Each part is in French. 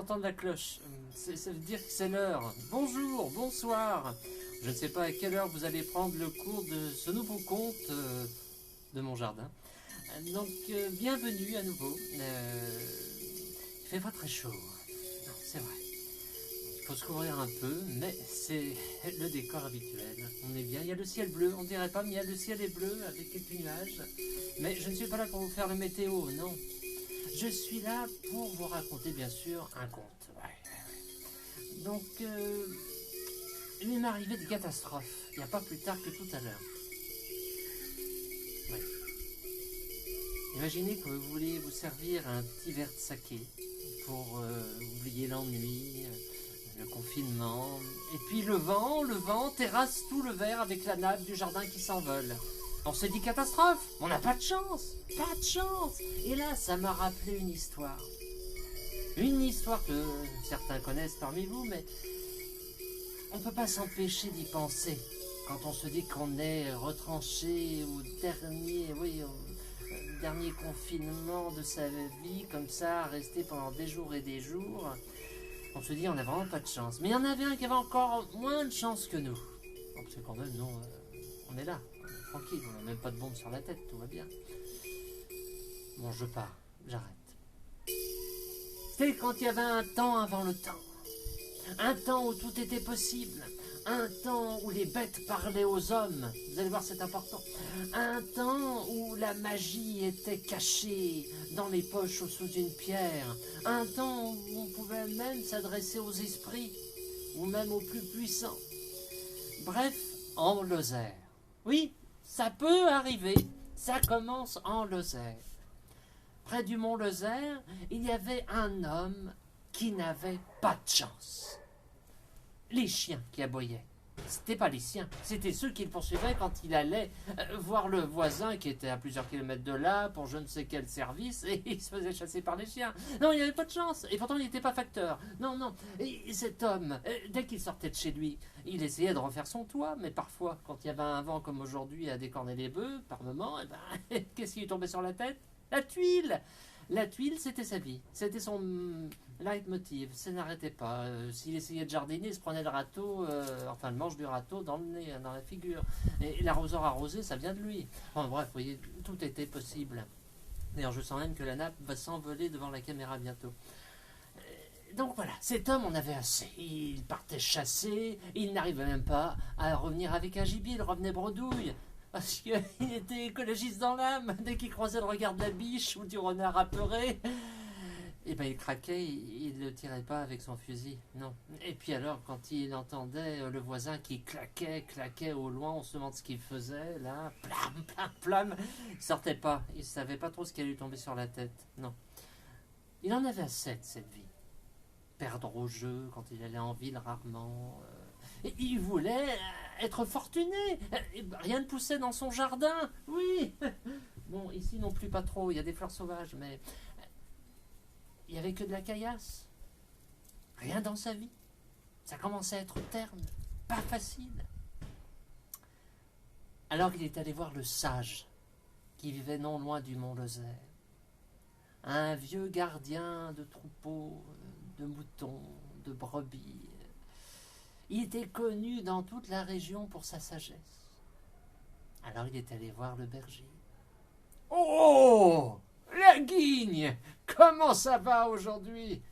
d'entendre la cloche. Ça veut dire que c'est l'heure. Bonjour, bonsoir. Je ne sais pas à quelle heure vous allez prendre le cours de ce nouveau conte de mon jardin. Donc, bienvenue à nouveau. Il fait pas très chaud. Non, c'est vrai. Il faut se couvrir un peu, mais c'est le décor habituel. On est bien. Il y a le ciel bleu. On dirait pas, mais il y a le ciel est bleu avec quelques nuages. Mais je ne suis pas là pour vous faire le météo, non. Je suis là pour vous raconter, bien sûr, un conte. Ouais. Donc, il m'est arrivé des catastrophes. Il n'y a pas plus tard que tout à l'heure. Ouais. Imaginez que vous voulez vous servir un petit verre de saké pour oublier l'ennui, le confinement. Et puis le vent terrasse tout le verre avec la nappe du jardin qui s'envole. On se dit catastrophe, on n'a pas de chance, pas de chance. Et là, ça m'a rappelé une histoire. Une histoire que certains connaissent parmi vous, mais on ne peut pas s'empêcher d'y penser. Quand on se dit qu'on est retranché au dernier confinement de sa vie, comme ça, resté pendant des jours et des jours, on se dit on n'a vraiment pas de chance. Mais il y en avait un qui avait encore moins de chance que nous. Donc c'est quand même, non, on est là. Tranquille, on n'a même pas de bombe sur la tête, tout va bien. Bon, je pars, j'arrête. C'était quand il y avait un temps avant le temps. Un temps où tout était possible. Un temps où les bêtes parlaient aux hommes. Vous allez voir, c'est important. Un temps où la magie était cachée dans les poches ou sous une pierre. Un temps où on pouvait même s'adresser aux esprits ou même aux plus puissants. Bref, en Lozère. Oui, ça peut arriver, ça commence en Lozère. Près du mont Lozère, il y avait un homme qui n'avait pas de chance. Les chiens qui aboyaient. C'était pas les siens, c'était ceux qui le poursuivaient quand il allait voir le voisin qui était à plusieurs kilomètres de là pour je ne sais quel service et il se faisait chasser par les chiens. Non, il n'y avait pas de chance et pourtant il n'était pas facteur. Non, non. Et cet homme, dès qu'il sortait de chez lui, il essayait de refaire son toit, mais parfois, quand il y avait un vent comme aujourd'hui à décorner les bœufs, par moment, qu'est-ce qui lui tombait sur la tête? La tuile! La tuile, c'était sa vie. C'était son leitmotiv. Ça n'arrêtait pas. S'il essayait de jardiner, il se prenait le râteau, le manche du râteau dans le nez, dans la figure. Et l'arroseur arrosé, ça vient de lui. Enfin, bref, vous voyez, tout était possible. D'ailleurs, je sens même que la nappe va s'envoler devant la caméra bientôt. Donc voilà, cet homme, on avait assez. Il partait chasser, il n'arrivait même pas à revenir avec un gibier, il revenait bredouille. Parce qu'il était écologiste dans l'âme. Dès qu'il croisait le regard de la biche ou du renard apeuré, et ben il craquait, il ne le tirait pas avec son fusil. Non. Et puis alors, quand il entendait le voisin qui claquait au loin, on se demande ce qu'il faisait, là, plam, plam, plam, il sortait pas. Il savait pas trop ce qui allait lui tomber sur la tête. Non. Il en avait assez de cette vie. Perdre au jeu quand il allait en ville rarement. Il voulait être fortuné. Rien ne poussait dans son jardin. Oui. Bon, ici non plus pas trop. Il y a des fleurs sauvages, mais il n'y avait que de la caillasse. Rien dans sa vie. Ça commençait à être terne. Pas facile. Alors il est allé voir le sage qui vivait non loin du mont Lozère. Un vieux gardien de troupeaux, de moutons, de brebis. Il était connu dans toute la région pour sa sagesse. Alors il est allé voir le berger. « Oh, la guigne! Comment ça va aujourd'hui?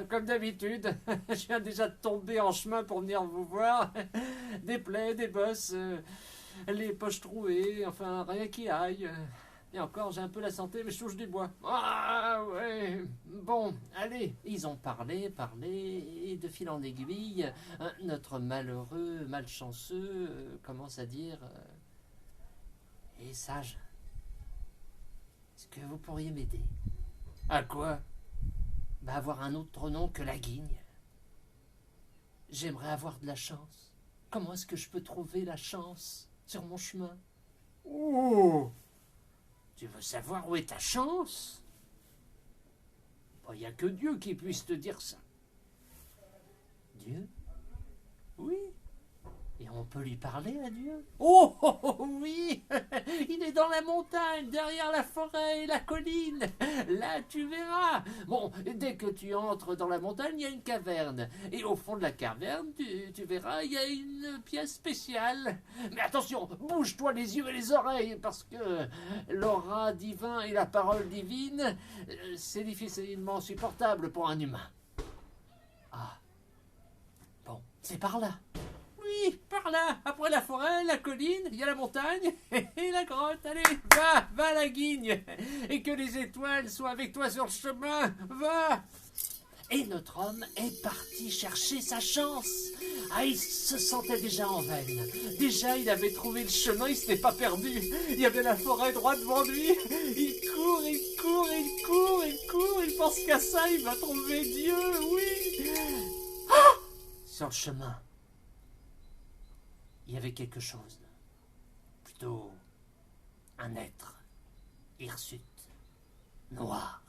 Comme d'habitude, je viens déjà de tomber en chemin pour venir vous voir. Des plaies, des bosses, les poches trouées, enfin rien qui aille. Et encore, j'ai un peu la santé, mais je touche du bois. Ah ouais, bon, allez. » Ils ont parlé, et de fil en aiguille, notre malheureux, malchanceux commence à dire « Et sage, est-ce que vous pourriez m'aider? » « À quoi? » « Avoir un autre nom que la guigne. J'aimerais avoir de la chance. Comment est-ce que je peux trouver la chance sur mon chemin? » « Oh! Tu veux savoir où est ta chance? Il n'y a que Dieu qui puisse te dire ça. » « Dieu? Oui. Et on peut lui parler à Dieu? Oh, oh, oh, oui. Il est dans la montagne, derrière la forêt et la colline. Là, tu verras. Bon, dès que tu entres dans la montagne, il y a une caverne. Et au fond de la caverne, tu verras, il y a une pièce spéciale. Mais attention, bouge-toi les yeux et les oreilles, parce que l'aura divin et la parole divine, c'est difficilement supportable pour un humain. Ah. Bon, c'est par là. Oui, par là, après la forêt, la colline, il y a la montagne et la grotte. Allez, va la guigne. Et que les étoiles soient avec toi sur le chemin. Va. Et notre homme est parti chercher sa chance. Ah, il se sentait déjà en veine. Déjà, il avait trouvé le chemin, il s'était pas perdu. Il y avait la forêt droit devant lui. Il court, il court, il court, il court. Il pense qu'à ça, il va trouver Dieu, oui. Ah, sur le chemin, il y avait quelque chose, plutôt un être hirsute, noir,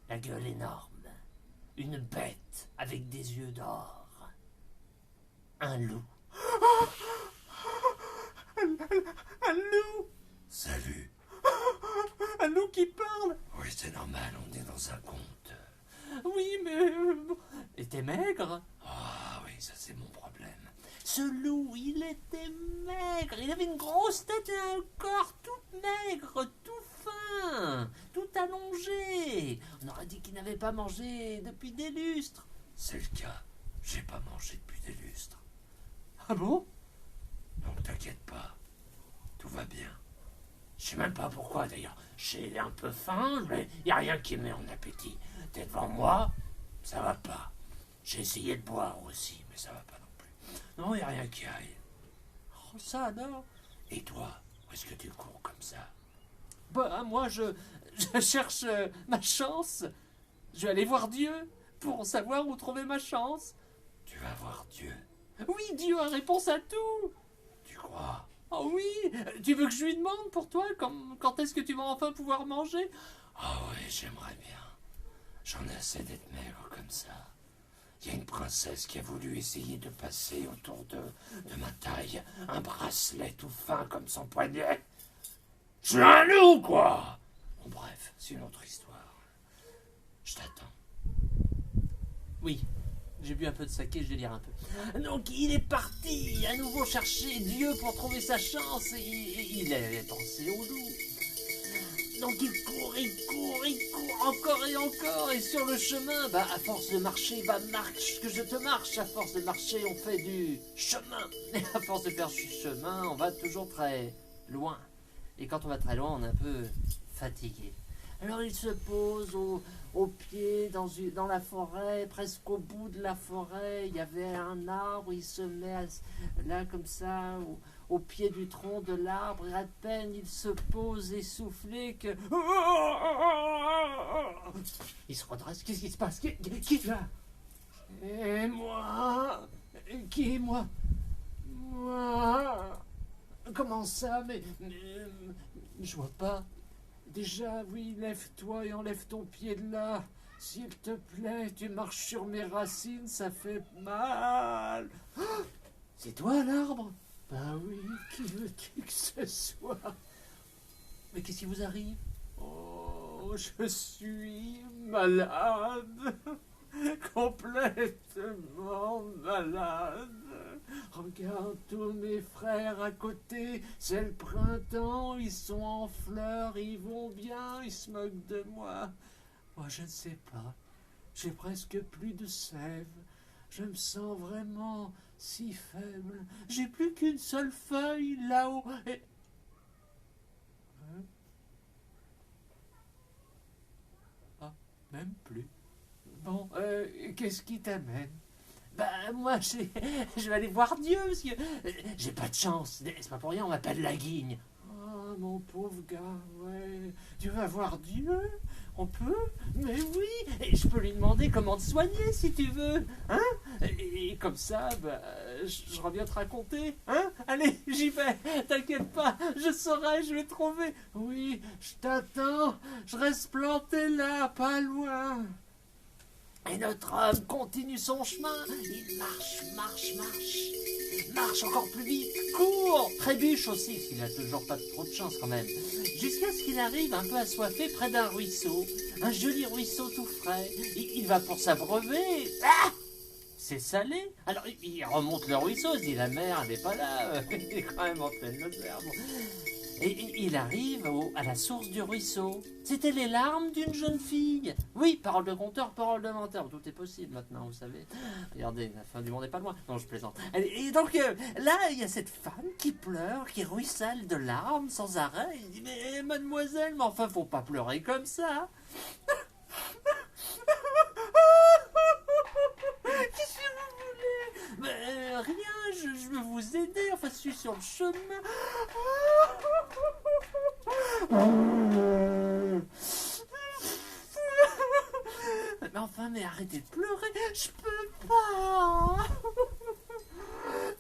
la gueule énorme, une bête avec des yeux d'or, un loup. Un loup. Salut. Un loup qui parle. Oui, c'est normal, on est dans un conte. Oui, mais... Et t'es maigre? Ah oui, ça c'est mon problème. Ce loup, il était maigre, il avait une grosse tête et un corps tout maigre, tout fin, tout allongé. On aurait dit qu'il n'avait pas mangé depuis des lustres. C'est le cas, j'ai pas mangé depuis des lustres. Ah bon? Donc t'inquiète pas, tout va bien. Je sais même pas pourquoi d'ailleurs, j'ai un peu faim, mais y a rien qui me met en appétit. T'es devant moi, ça va pas. J'ai essayé de boire aussi, mais ça va pas non plus. Non, y a rien qui aille. Oh, ça alors? Et toi, où est-ce que tu cours comme ça? Bah, moi, je cherche ma chance. Je vais aller voir Dieu pour savoir où trouver ma chance. Tu vas voir Dieu. Oui, Dieu a réponse à tout. Tu crois? Oh oui, tu veux que je lui demande pour toi quand est-ce que tu vas enfin pouvoir manger? Ah oui, j'aimerais bien. J'en ai assez d'être maigre comme ça. Il y a une princesse qui a voulu essayer de passer autour de ma taille un bracelet tout fin comme son poignet. Je suis un loup, quoi. Bon, bref, c'est une autre histoire. Je t'attends. Oui, j'ai bu un peu de saké, je vais lire un peu. Donc il est parti à nouveau chercher Dieu pour trouver sa chance et il avait pensé au loup. Donc il court, encore et encore, et sur le chemin, bah à force de marcher, bah marche que je te marche, à force de marcher on fait du chemin, et à force de faire du chemin on va toujours très loin, et quand on va très loin on est un peu fatigué. Alors il se pose au pied, dans la forêt, presque au bout de la forêt, il y avait un arbre, il se met là comme ça, au pied du tronc de l'arbre, et à peine il se pose essoufflé que... Il se redresse, qu'est-ce qui se passe? Qui est là? Et moi? Qui est moi? Moi? Comment ça? Mais je vois pas. Déjà, oui, lève-toi et enlève ton pied de là. S'il te plaît, tu marches sur mes racines, ça fait mal. C'est toi l'arbre? Ben oui, qui veux-tu que ce soit? Mais qu'est-ce qui vous arrive? Oh, je suis malade. Complètement malade. Regarde tous mes frères à côté, c'est le printemps, ils sont en fleurs, ils vont bien, ils se moquent de moi. Moi, je ne sais pas, j'ai presque plus de sève, je me sens vraiment si faible, j'ai plus qu'une seule feuille là-haut et... Ah, même plus. Bon, qu'est-ce qui t'amène? Bah moi je vais aller voir Dieu parce que j'ai pas de chance, c'est pas pour rien on m'appelle la guigne. Oh mon pauvre gars, ouais, tu vas voir Dieu? On peut? Mais oui, et je peux lui demander comment te soigner si tu veux, hein? Et comme ça, bah, je reviens te raconter, hein? Allez, j'y vais, t'inquiète pas, je saurai, je vais trouver. Oui, je t'attends, je reste planté là, pas loin. Et notre homme continue son chemin. Il marche. marche encore plus vite, court, trébuche aussi, s'il n'a toujours pas trop de chance quand même, jusqu'à ce qu'il arrive un peu assoiffé près d'un ruisseau, un joli ruisseau tout frais. Il va pour s'abreuver. Ah, c'est salé. Alors il remonte le ruisseau, il se dit la mer, elle n'est pas là, il est quand même en pleine odeur. Bon. Et il arrive à la source du ruisseau. C'était les larmes d'une jeune fille. Oui, parole de conteur, parole de menteur. Tout est possible maintenant, vous savez. Regardez, la fin du monde n'est pas loin. Non, je plaisante. Et donc, là, il y a cette femme qui pleure, qui ruisselle de larmes sans arrêt. Il dit, mais mademoiselle, mais enfin, faut pas pleurer comme ça. Qu'est-ce que vous voulez? Mais rien, je veux vous aider. Enfin, je suis sur le chemin. Mais enfin, mais arrêtez de pleurer. Je peux pas.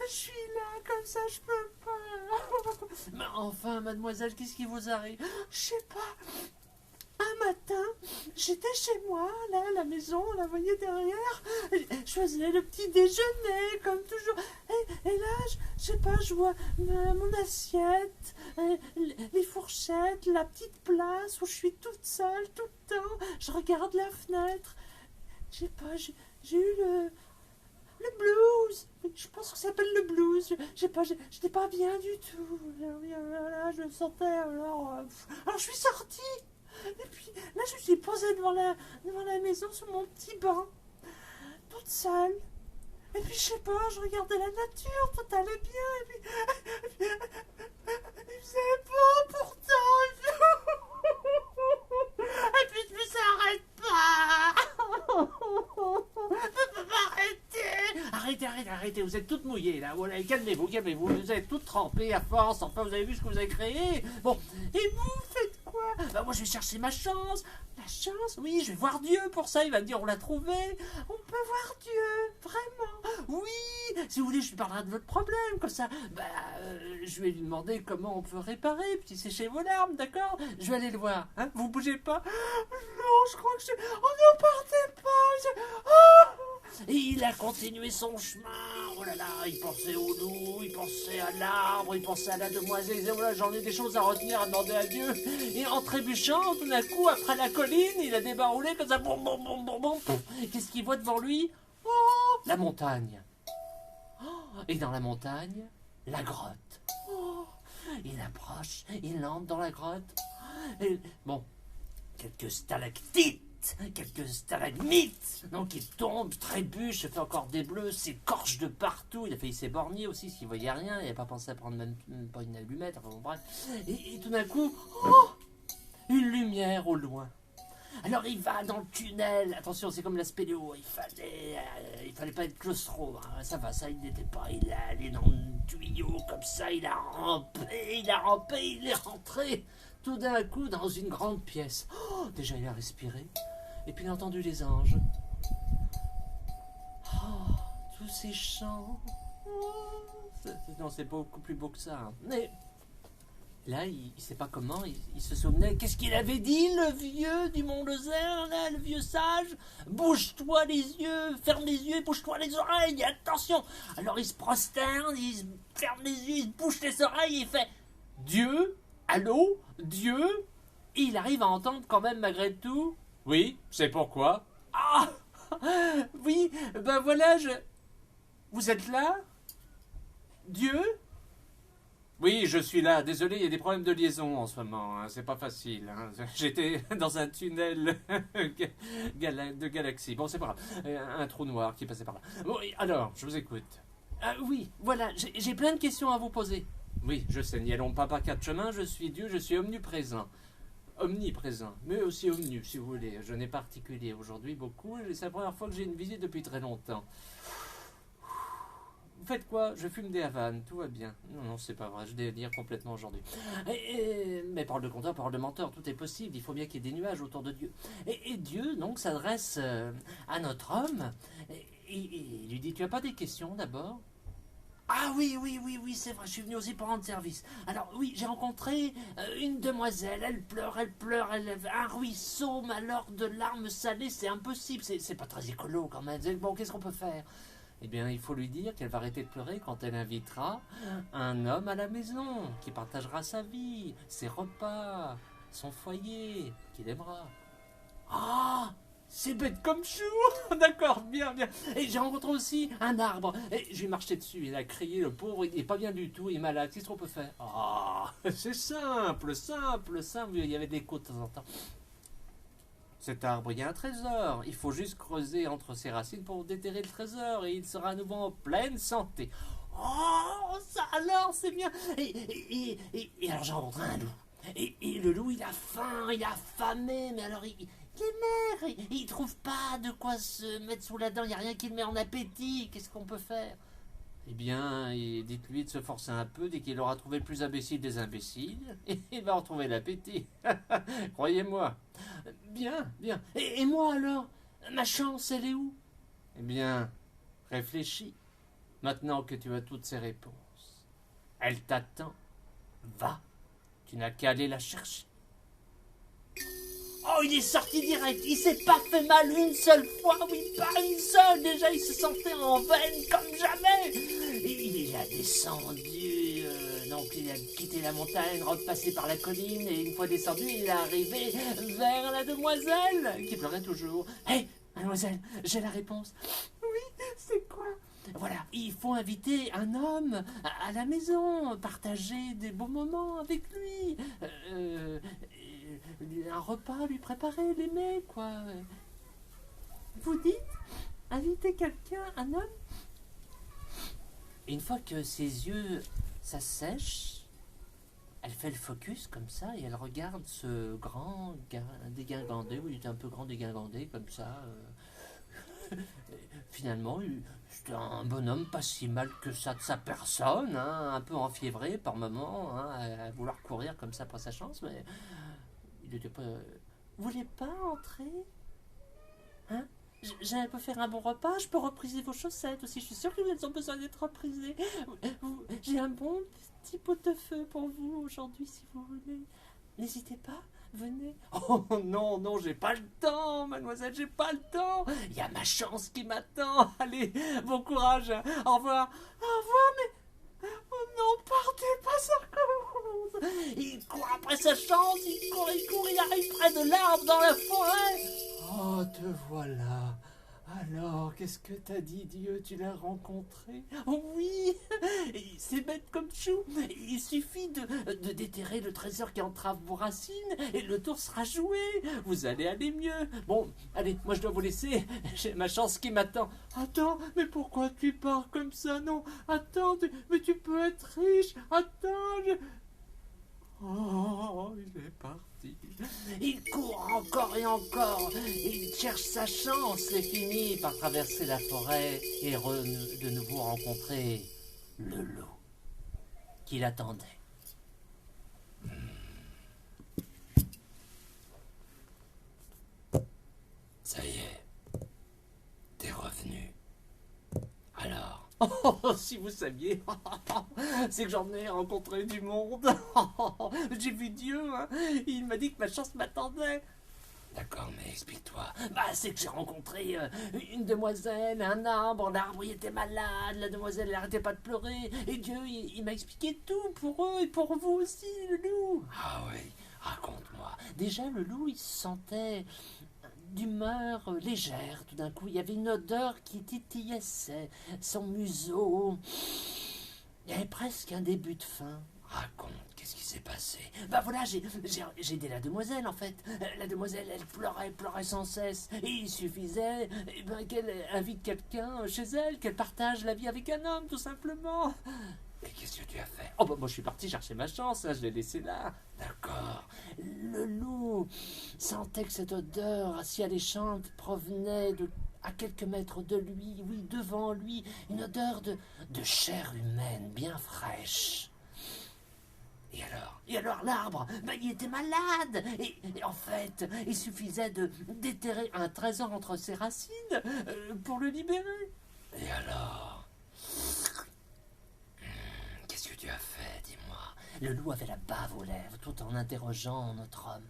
Je suis là comme ça, je peux pas. Mais enfin, mademoiselle, qu'est-ce qui vous arrive? Je sais pas. Un matin, j'étais chez moi, là, à la maison, là, vous voyez derrière, je faisais le petit déjeuner, comme toujours. Et là, je sais pas, je vois mon assiette, les fourchettes, la petite place où je suis toute seule, tout le temps. Je regarde la fenêtre. Je sais pas, j'ai eu le blues. Je pense que ça s'appelle le blues. Je sais pas, j'étais pas bien du tout. Là, je le sentais, alors je suis sortie. Et puis là, je me suis posée devant la maison sur mon petit banc, toute seule. Et puis, je sais pas, je regardais la nature, tout allait bien. Et puis il faisait beau pourtant. Et puis, je me s'arrête pas. Je peux pas arrêter. Arrêtez, vous êtes toutes mouillées là. Voilà, calmez-vous. Vous êtes toutes trempées à force. Enfin, vous avez vu ce que vous avez créé. Bon, et vous faites quoi? Bah, moi, je vais chercher ma chance. La chance? Oui, je vais voir Dieu pour ça. Il va me dire, on l'a trouvé. On peut voir Dieu, vraiment. Oui, si vous voulez, je lui parlerai de votre problème. Comme ça, je vais lui demander comment on peut réparer, puis sécher vos larmes, d'accord? Je vais aller le voir. Hein, vous bougez pas? Non, je crois que oh, ne partez pas. Et il a continué son chemin. Oh là là, il pensait au loup, il pensait à l'arbre, il pensait à la demoiselle. Il disait, voilà, j'en ai des choses à retenir, à demander à Dieu. Et en trébuchant, tout d'un coup, après la colline, il a débarroulé comme ça. Boum, boum, boum, boum, boum. Qu'est-ce qu'il voit devant lui? Oh, la montagne. Oh, et dans la montagne, la grotte. Oh, il approche, il entre dans la grotte. Et, bon, quelques stalactites. Quelques stalagmites, donc il tombe, trébuche, fait encore des bleus, s'écorche de partout. Il a failli s'éborgner aussi, s'il voyait rien, il n'avait pas pensé à prendre même pas une allumette, enfin bon, bref. Et tout d'un coup, oh, une lumière au loin. Alors il va dans le tunnel, attention, c'est comme la spéléo, il fallait pas être claustro, hein. Ça va, ça il n'était pas, il est allé dans le tuyau comme ça, il a rampé, il est rentré tout d'un coup dans une grande pièce. Oh, déjà il a respiré. Et puis il a entendu les anges. Oh, tous ces chants. Oh, non, c'est beaucoup plus beau que ça. Hein. Mais là, il ne sait pas comment, il se souvenait. Qu'est-ce qu'il avait dit, le vieux du Mont-Lozère, là, le vieux sage? Bouge-toi les yeux, ferme les yeux, bouge-toi les oreilles, attention. Alors il se prosterne, il se ferme les yeux, il se bouche les oreilles, il fait Dieu, allô, Dieu. Et il arrive à entendre quand même malgré tout. Oui, c'est pourquoi. Ah, oui, ben voilà, Vous êtes là? Dieu? Oui, je suis là. Désolé, il y a des problèmes de liaison en ce moment. Hein. C'est pas facile. Hein. J'étais dans un tunnel de galaxie. Bon, c'est pas grave. Un trou noir qui passait par là. Bon, alors, je vous écoute. Ah, oui, voilà, j'ai plein de questions à vous poser. Oui, je sais, n'y allons pas par quatre chemins. Je suis Dieu, je suis omniprésent. Omniprésent, mais aussi omnu, si vous voulez. Je n'ai particulier aujourd'hui beaucoup. C'est la première fois que j'ai une visite depuis très longtemps. Vous faites quoi? Je fume des Havanes, tout va bien. Non, c'est pas vrai, je délire complètement aujourd'hui. Mais parole de conteur, parole de menteur, tout est possible. Il faut bien qu'il y ait des nuages autour de Dieu. Et Dieu, donc, s'adresse à notre homme. Il lui dit, tu as pas des questions d'abord? Ah oui, c'est vrai, je suis venu aussi pour rendre service. Alors oui, j'ai rencontré une demoiselle, elle pleure, un ruisseau, mais alors de larmes salées, c'est impossible, c'est pas très écolo quand même. Bon, qu'est-ce qu'on peut faire? Eh bien, il faut lui dire qu'elle va arrêter de pleurer quand elle invitera un homme à la maison, qui partagera sa vie, ses repas, son foyer, qu'il aimera. Ah, c'est bête comme chou. D'accord, bien, bien. Et j'ai rencontré aussi un arbre. Et je lui ai marché dessus. Il a crié, le pauvre. Il n'est pas bien du tout. Il est malade. Qu'est-ce qu'on peut faire? Ah, c'est simple, simple, simple. Il y avait des l'écho de temps en temps. Cet arbre, il y a un trésor. Il faut juste creuser entre ses racines pour déterrer le trésor. Et il sera à nouveau en pleine santé. Oh, ça alors, c'est bien. Et alors j'ai rencontré un loup. Et le loup, il a faim, il est affamé. Mais alors, il est maigre. Il trouve pas de quoi se mettre sous la dent. Il n'y a rien qui le met en appétit. Qu'est-ce qu'on peut faire? Eh bien, dites-lui de se forcer un peu dès qu'il aura trouvé le plus imbécile des imbéciles. Et il va retrouver l'appétit. Croyez-moi. Bien, bien. Et moi alors? Ma chance, elle est où? Eh bien, réfléchis. Maintenant que tu as toutes ces réponses, elle t'attend. Va. Tu n'as qu'à aller la chercher. Oh, il est sorti direct. Il s'est pas fait mal une seule fois. Oui, pas une seule. Déjà, il se sentait en veine comme jamais. Il a descendu. Donc, il a quitté la montagne, repassé par la colline. Et une fois descendu, il est arrivé vers la demoiselle, qui pleurait toujours. Hé, mademoiselle, j'ai la réponse. Oui, c'est quoi? Voilà, il faut inviter un homme à la maison, partager des beaux moments avec lui, un repas lui préparer, l'aimer, quoi. Vous dites, inviter quelqu'un, un homme? Et une fois que ses yeux s'assèchent, elle fait le focus comme ça et elle regarde ce grand dégingandé, oui, il était un peu grand dégingandé comme ça. Finalement, c'était un bonhomme pas si mal que ça de sa personne, hein, un peu enfiévré par moments, hein, à vouloir courir comme ça après sa chance, mais il n'était pas... Vous voulez pas entrer? Hein? Je peux faire un bon repas, je peux repriser vos chaussettes aussi, je suis sûre qu'elles ont besoin d'être reprisées. J'ai un bon petit pot de feu pour vous aujourd'hui si vous voulez. N'hésitez pas. Venez. Oh non, non, j'ai pas le temps, mademoiselle, j'ai pas le temps. Il y a ma chance qui m'attend. Allez, bon courage. Au revoir. Au revoir, mais... Oh non, partez pas, ça recommence. Il court après sa chance, il court, il arrive près de l'arbre dans la forêt. Oh, te voilà. Alors, qu'est-ce que t'as dit, Dieu? Tu l'as rencontré? Oh oui, c'est bête comme chou. Il suffit de déterrer le trésor qui entrave vos racines et le tour sera joué. Vous allez aller mieux. Bon, allez, moi je dois vous laisser. J'ai ma chance qui m'attend. Attends, mais pourquoi tu pars comme ça? Non, attends, mais tu peux être riche. Attends, Oh, il est parti. Il court encore et encore. Il cherche sa chance et finit par traverser la forêt et de nouveau rencontrer le loup qui l'attendait. Ça y est, t'es revenu. Alors? Oh, si vous saviez, c'est que j'en ai rencontré du monde. J'ai vu Dieu, hein. Il m'a dit que ma chance m'attendait. D'accord, mais explique-toi. Bah, c'est que j'ai rencontré une demoiselle, un arbre, l'arbre il était malade, la demoiselle elle arrêtait pas de pleurer, et Dieu il m'a expliqué tout pour eux et pour vous aussi, le loup. Ah oui, raconte-moi. Déjà, le loup il se sentait d'humeur légère, tout d'un coup, il y avait une odeur qui titillait son museau, il y avait presque un début de faim. Raconte, qu'est-ce qui s'est passé? Bah voilà, j'ai aidé la demoiselle en fait. La demoiselle, elle pleurait sans cesse. Et il suffisait qu'elle invite quelqu'un chez elle, qu'elle partage la vie avec un homme, tout simplement. Et qu'est-ce que tu as fait? Oh bah moi je suis parti chercher ma chance, hein, je l'ai laissé là. D'accord. Le loup sentait que cette odeur si alléchante provenait à quelques mètres de lui, oui, devant lui, une odeur de chair humaine bien fraîche. Et alors l'arbre, ben, il était malade. Et en fait, il suffisait de déterrer un trésor entre ses racines pour le libérer. Et alors? Qu'est-ce que tu as fait, dis-moi? Le loup avait la bave aux lèvres tout en interrogeant notre homme.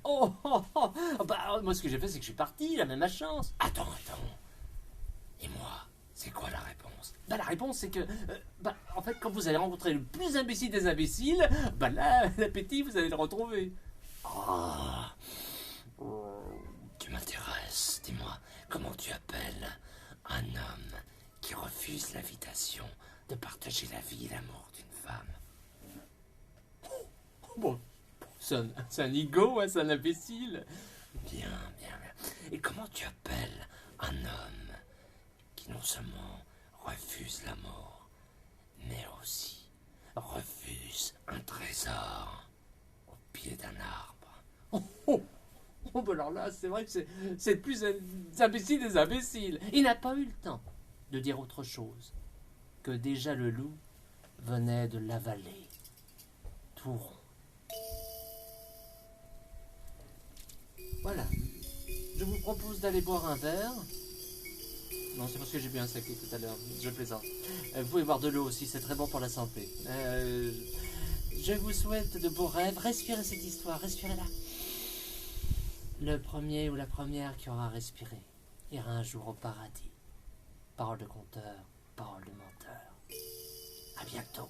Oh, oh, oh. Bah, moi ce que j'ai fait c'est que je suis parti, il a même ma chance. Attends. Et moi, c'est quoi la réponse? réponse, c'est que, en fait, quand vous allez rencontrer le plus imbécile des imbéciles, là, l'appétit, vous allez le retrouver. Ah, tu m'intéresses. Dis-moi, comment tu appelles un homme qui refuse l'invitation de partager la vie et l'amour d'une femme? Bon, c'est un ego, hein, c'est un imbécile. Bien. Et comment tu appelles un homme qui non seulement refuse l'amour, mais aussi refuse un trésor au pied d'un arbre? Alors là, c'est vrai que c'est le plus imbécile des imbéciles. Il n'a pas eu le temps de dire autre chose, que déjà le loup venait de l'avaler, tout rond. Voilà. Je vous propose d'aller boire un verre. Non, c'est parce que j'ai bu un saké tout à l'heure. Je plaisante. Vous pouvez boire de l'eau aussi, c'est très bon pour la santé. Je vous souhaite de beaux rêves. Respirez cette histoire, respirez-la. Le premier ou la première qui aura respiré ira un jour au paradis. Parole de conteur, parole de menteur. À bientôt.